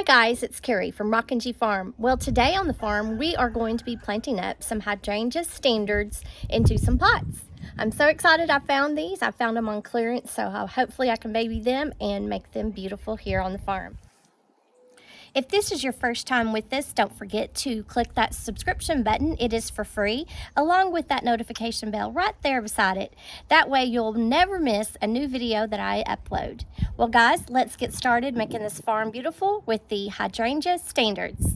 Hi guys, it's Carrie from Rockin G Farm. Well, today on the farm we are going to be planting up some hydrangea standards into some pots. I'm so excited I found these. I found them on clearance, so hopefully I can baby them and make them beautiful here on the farm. If this is your first time with us, don't forget to click that subscription button. It is for free, along with that notification bell right there beside it. That way you'll never miss a new video that I upload. Well guys, let's get started making this farm beautiful with the hydrangea standards.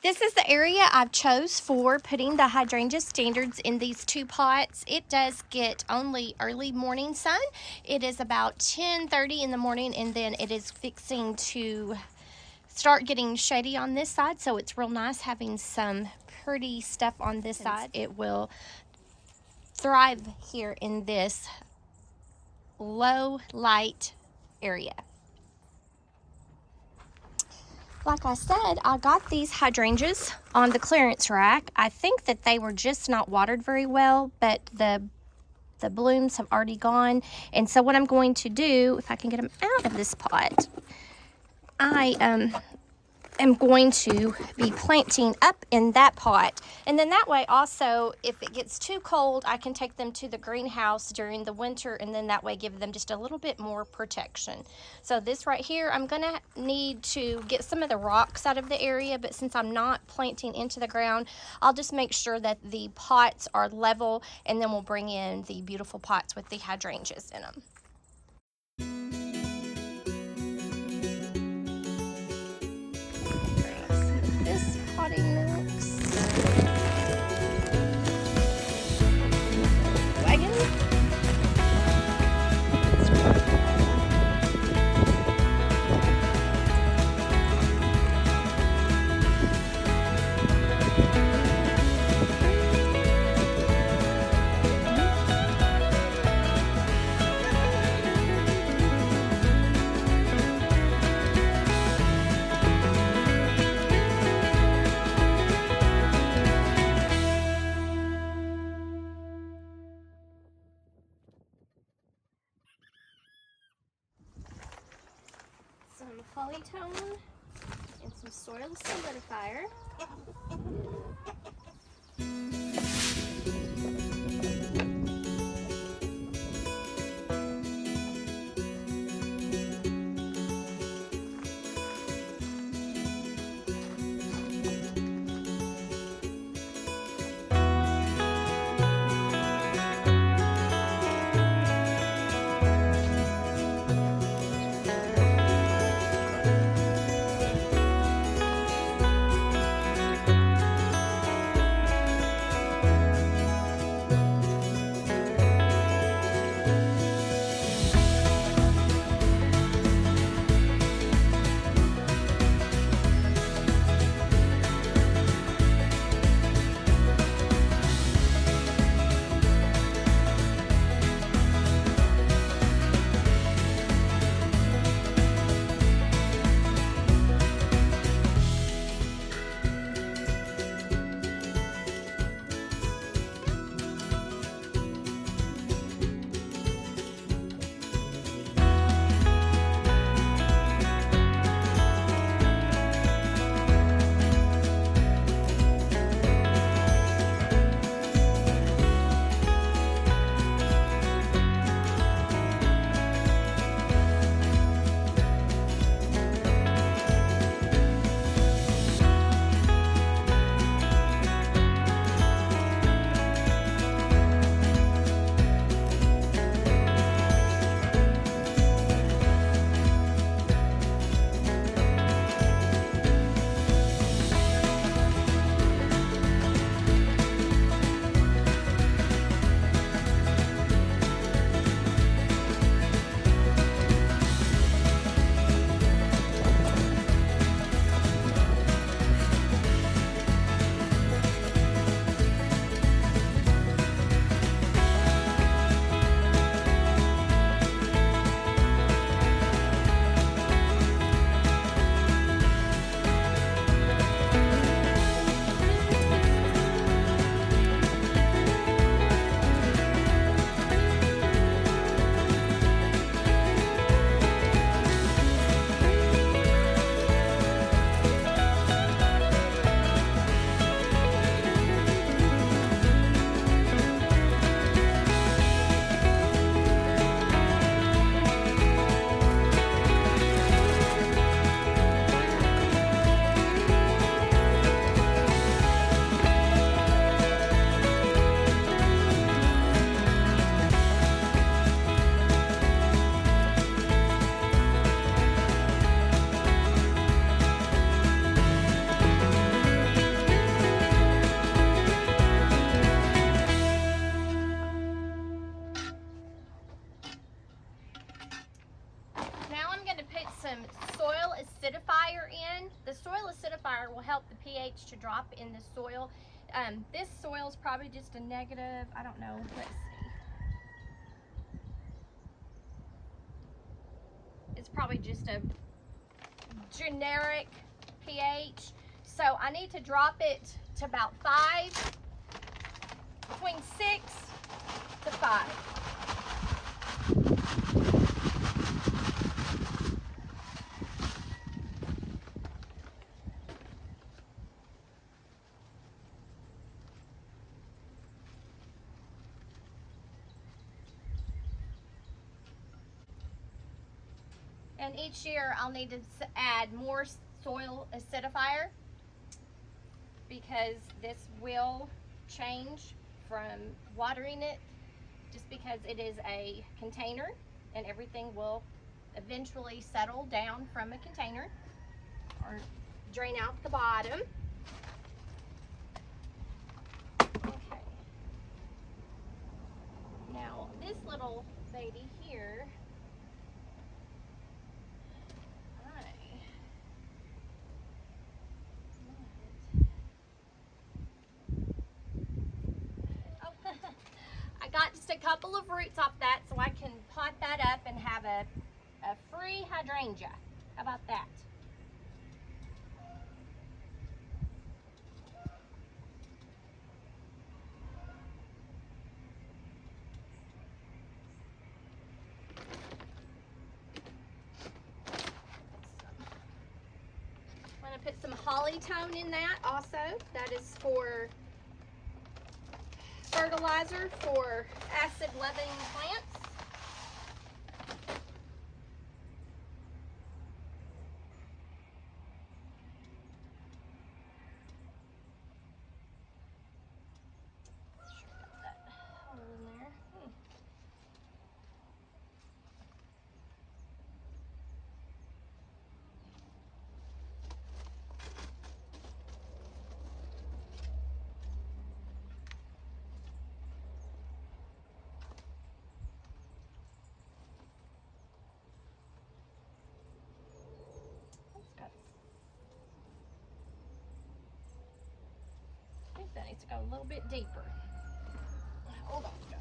This is the area I've chose for putting the hydrangea standards in these two pots. It does get only early morning sun. It is about 10:30 in the morning, and then it is fixing to start getting shady on this side, so it's real nice having some pretty stuff on this side. It will thrive here in this low light area. Like I said, I got these hydrangeas on the clearance rack. I think that they were just not watered very well, but the blooms have already gone. And so what I'm going to do, if I can get them out of this pot, I am going to be planting up in that pot. And then that way also, if it gets too cold, I can take them to the greenhouse during the winter, and then that way give them just a little bit more protection. So this right here, I'm gonna need to get some of the rocks out of the area, but since I'm not planting into the ground, I'll just make sure that the pots are level, and then we'll bring in the beautiful pots with the hydrangeas in them. This potting mix. Wagon. Some polytone and some soil solidifier. acidifier will help the pH to drop in the soil. This soil is probably just a negative, I don't know, let's see. It's probably just a generic pH. So I need to drop it to about 5, between 6 to 5. And each year I'll need to add more soil acidifier because this will change from watering it, just because it is a container and everything will eventually settle down from a container or drain out the bottom. Okay. Now this little lady here, I got just a couple of roots off that so I can pot that up and have a free hydrangea. How about that? I'm going to put some holly tone in that also. That is for fertilizer for acid-loving plants. Sure got that hole in there. I think that needs to go a little bit deeper. Hold on, guys.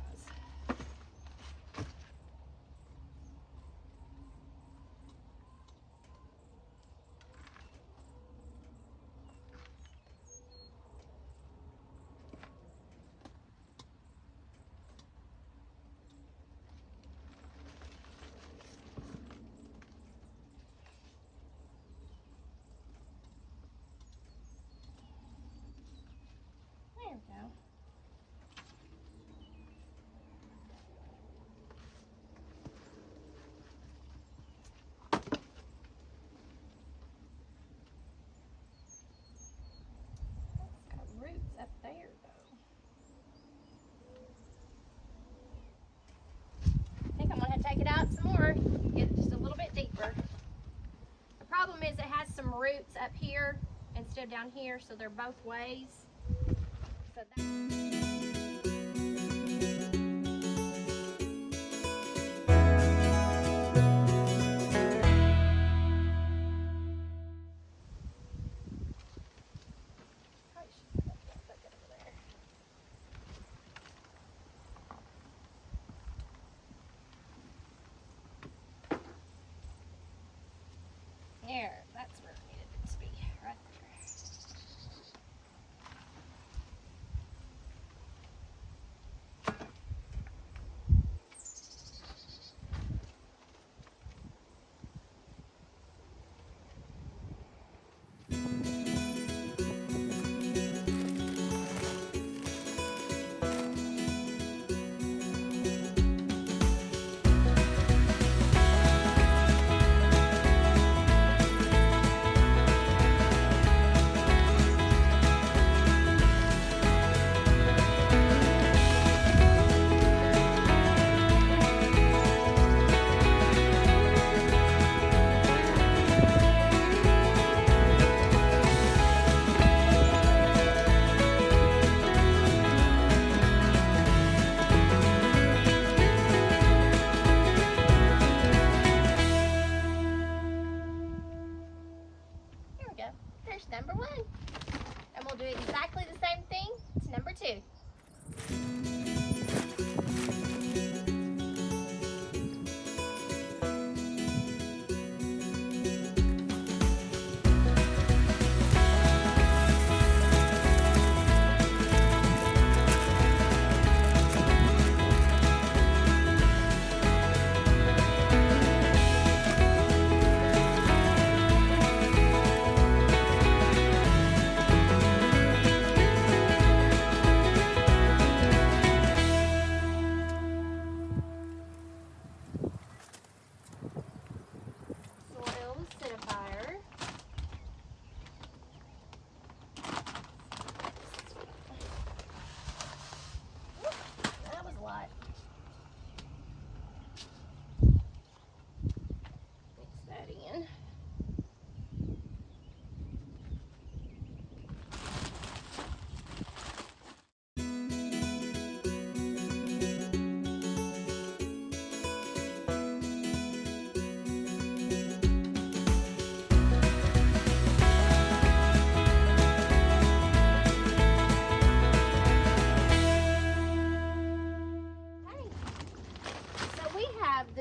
There we go. It's got roots up there though. I think I'm gonna have to take it out some more, get it just a little bit deeper. The problem is it has some roots up here instead of down here, so they're both ways. So there, that's where it needed to be, right there.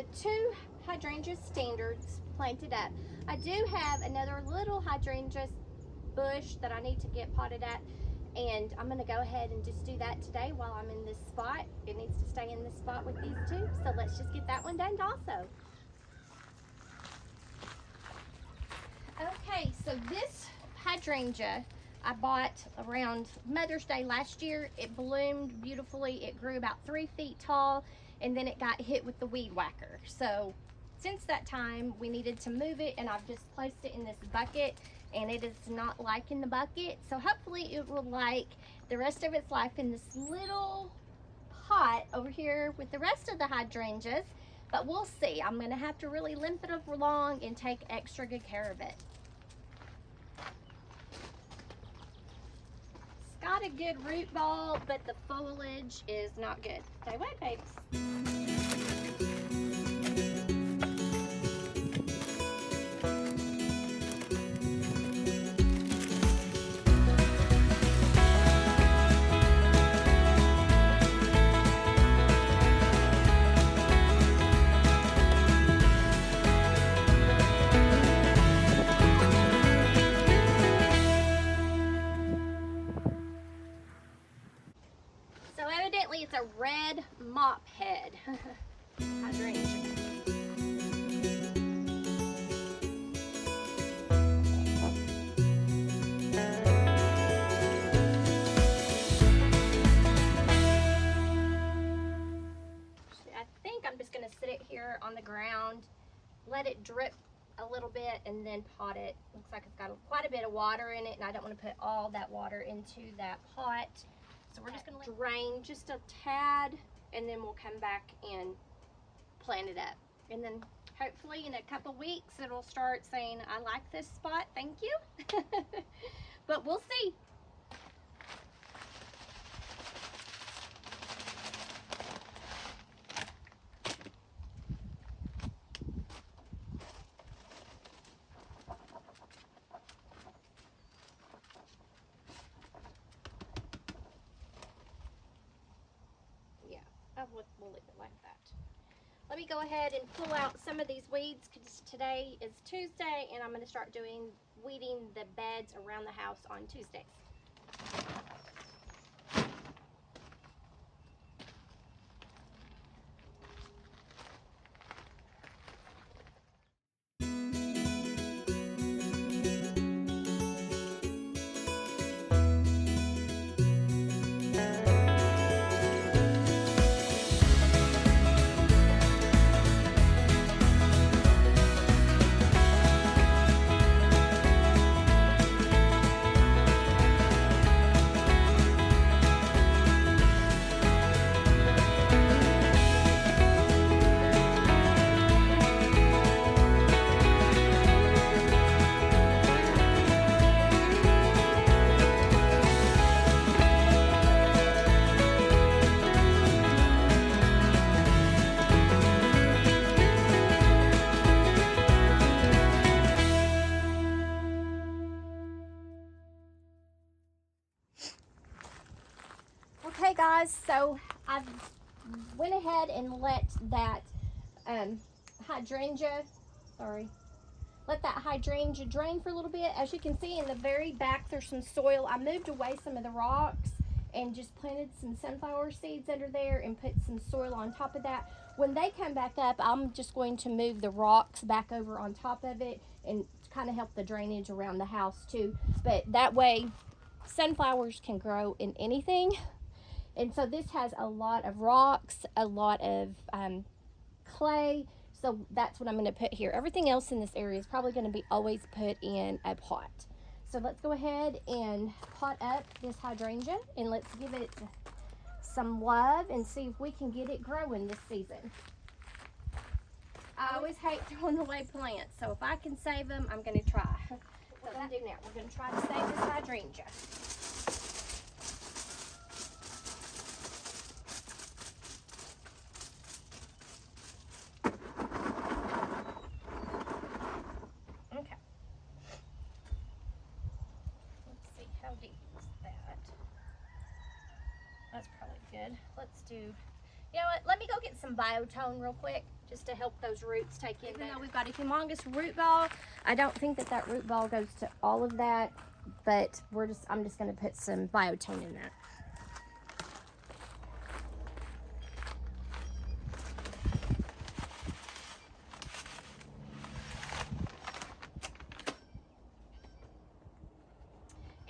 the 2 hydrangea standards planted up. I do have another little hydrangea bush that I need to get potted up, and I'm going to go ahead and just do that today while I'm in this spot. It needs to stay in this spot with these 2, so let's just get that one done also. Okay, so this hydrangea I bought around Mother's Day last year. It bloomed beautifully. It grew about 3 feet tall, and then it got hit with the weed whacker. So since that time, we needed to move it, and I've just placed it in this bucket, and it is not liking the bucket. So hopefully it will like the rest of its life in this little pot over here with the rest of the hydrangeas, but we'll see. I'm gonna have to really limp it along and take extra good care of it. Got a good root ball, but the foliage is not good. Stay wet, babes. So evidently it's a red mop head hydrangea. I think I'm just going to sit it here on the ground, let it drip a little bit, and then pot it. Looks like it's got quite a bit of water in it, and I don't want to put all that water into that pot. So we're just going to drain just a tad, and then we'll come back and plant it up. And then hopefully in a couple weeks it'll start saying, I like this spot, thank you. But we'll see. We'll leave it like that. Let me go ahead and pull out some of these weeds because today is Tuesday, and I'm going to start weeding the beds around the house on Tuesdays. Okay guys, so I went ahead and let that hydrangea drain for a little bit. As you can see in the very back, there's some soil. I moved away some of the rocks and just planted some sunflower seeds under there and put some soil on top of that. When they come back up, I'm just going to move the rocks back over on top of it and kind of help the drainage around the house too. But that way, sunflowers can grow in anything. And so this has a lot of rocks, a lot of clay. So that's what I'm going to put here. Everything else in this area is probably going to be always put in a pot. So let's go ahead and pot up this hydrangea and let's give it some love and see if we can get it growing this season. I always hate throwing away plants, so if I can save them, I'm going to try. What we're going to do now, we're going to try to save this hydrangea. Okay. Let's see, how deep is that? That's probably good. Let's do You know what? Let me go get some biotone real quick, just to help those roots take in. Even though we've got a humongous root ball, I don't think that that root ball goes to all of that, but I'm just going to put some biotone in that.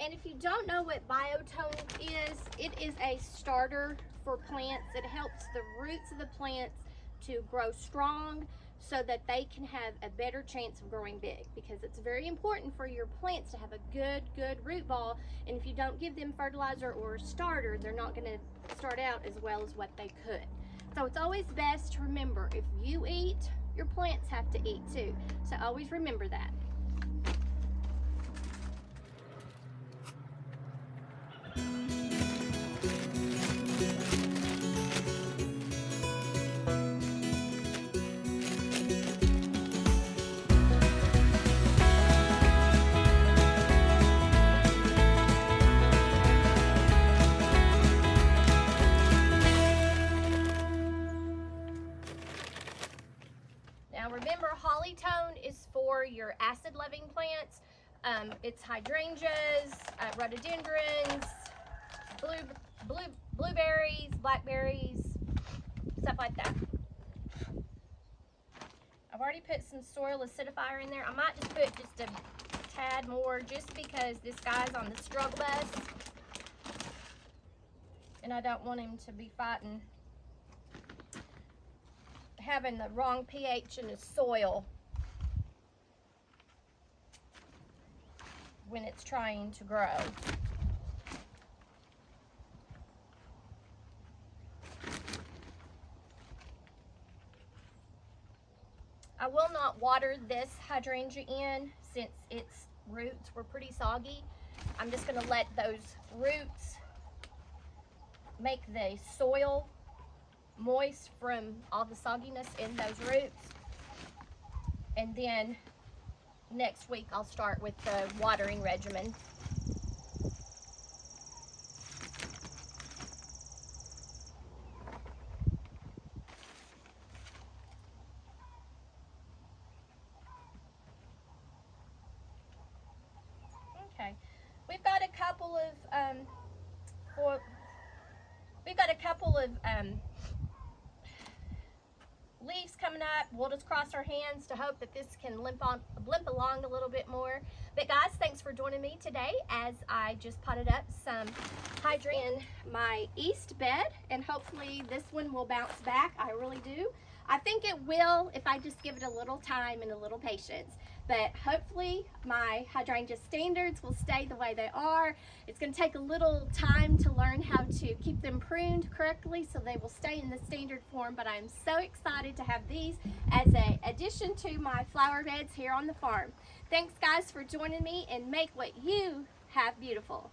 And if you don't know what biotone is, it is a starter for plants. It helps the roots of the plants to grow strong so that they can have a better chance of growing big, because it's very important for your plants to have a good root ball. And if you don't give them fertilizer or starter, they're not going to start out as well as what they could. So it's always best to remember, if you eat, your plants have to eat too. So always remember that. Now remember, Hollytone is for your acid-loving plants. It's hydrangeas, rhododendrons, blueberries, blackberries, stuff like that. I've already put some soil acidifier in there. I might just put just a tad more, just because this guy's on the struggle bus, and I don't want him to be fighting having the wrong pH in his soil when it's trying to grow. I will not water this hydrangea in, since its roots were pretty soggy. I'm just going to let those roots make the soil moist from all the sogginess in those roots, and then next week I'll start with the watering regimen. Okay, we've got a couple of leaves coming up. We'll just cross our hands to hope that this can limp along a little bit more. But guys, thanks for joining me today as I just potted up some hydrangea in my east bed, and hopefully this one will bounce back. I really do. I think it will if I just give it a little time and a little patience. But hopefully my hydrangea standards will stay the way they are. It's going to take a little time to learn how to keep them pruned correctly so they will stay in the standard form, but I'm so excited to have these as an addition to my flower beds here on the farm. Thanks guys for joining me, and make what you have beautiful.